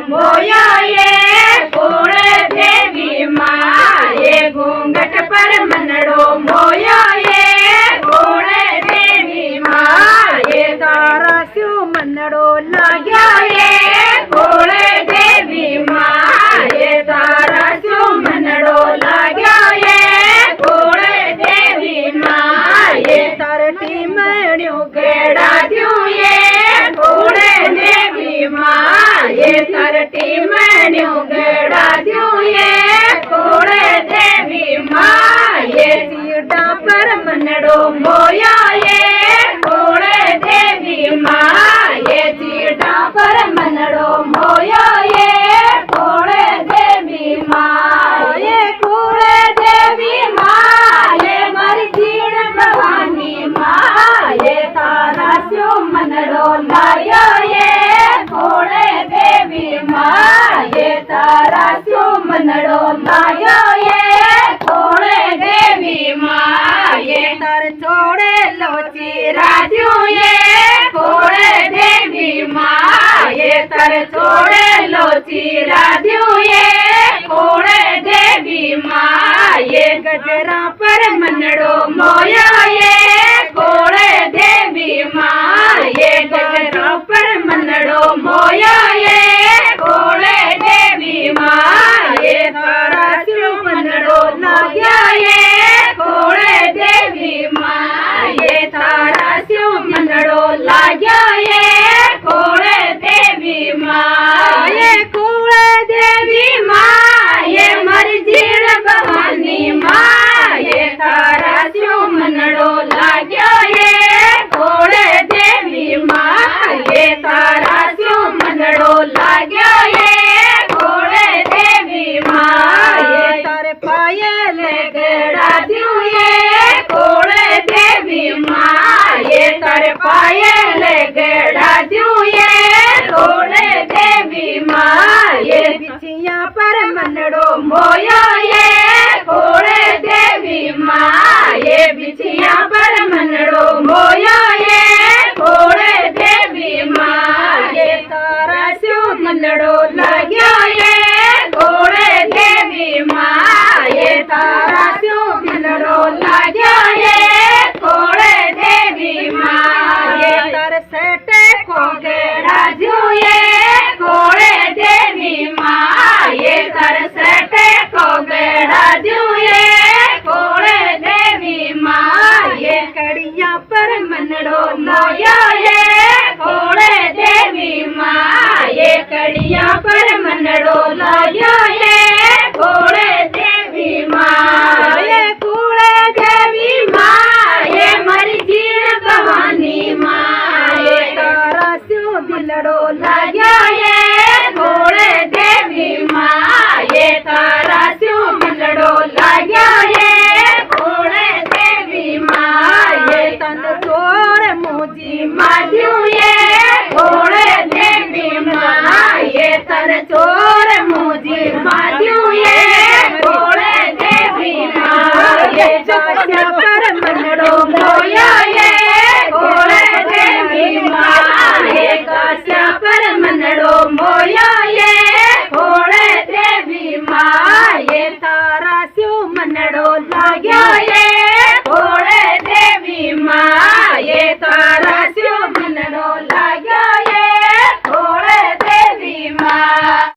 मोया ये कुल देवी माँ ये घूंघट पर मनड़ो मोया ये कुल देवी माँ ये तारा स्यो मनड़ो लाग्या ये कुल देवी माँ ये तारा स्यो मनड़ो लाग्या ये कुल देवी माँ ये तरटी मणियों गेड़ा द्यूं ये कुल देवी माँ ये तरटी मणियों गेड़ा द्यूं ये कुल देवी माँ ये चीड़ा पर मनड़ो मोया ये कुल देवी माँ ये चीड़ा पर मनड़ो मोया ये कुल देवी माँ ये कुल देवी माँ ये मारी चीड़ भवानी माँ ये तारा स्यो मनड़ो लाया ये कुल देवी माँ ये तारा स्यो मनड़ो लाया ये कुल देवी माँ ये तर छोड़े लोची राजू ये कुल देवी माँ ये तर छोड़े लोची राजू ये कुल देवी माँ ये गजरा पर मनड़ो मोया ये कुल देवी माँ ये गजरा पर मनड़ो मोया ये कुल देवी माँ ये तारा स्यो मनड़ो लाग्या ये कुल देवी माँ ये तारा स्यो मनड़ो लाग्या ये कुल देवी माँ ये कुल देवी माँ ये मर्जीण भवानी माँ ये तारा स्यो मनड़ो लाग्या ये कुल देवी माँ ये तारा स्यो मनड़ो लाग्या ये कुल देवी माँ ये तारे पायल गेड़ा द्यूं ये कुल देवी माँ ये तारे पायल गेड़ा द्यूं ये कुल देवी माँ ये बिछिया पर मनड़ो मोया ये कुल देवी माँ ये बिछिया पर मनड़ो मोया ये कुल देवी माँ ये तारा स्यो मनड़ो लाग्या ये कुल देवी माँ ये तारा स्यो मनड़ो लाग्या ये कुल देवी माँ ये तर सेटे को गेड़ा द्यूं ये कुल देवी माँ ये तर सेटे को गेड़ा द्यूं ये कुल देवी माँ ये कड़िया पर मनड़ो मोया ये कुल देवी माँ ये कड़िया पर मनड़ो लाग्या ये कुल देवी माँ ये कुल देवी माँ ये मर्जीण भवानी माँ ये तारा स्यो दिलड़ो लाग्या ये कुल देवी माँ ये तारा स्यो मनड़ो लाग्या ये कुल देवी माँ ये तन चोर मुजी माद्यूं ये कुल देवी माँ ये तन चोर मुजी माद्यूं ये कुल देवी माँ ये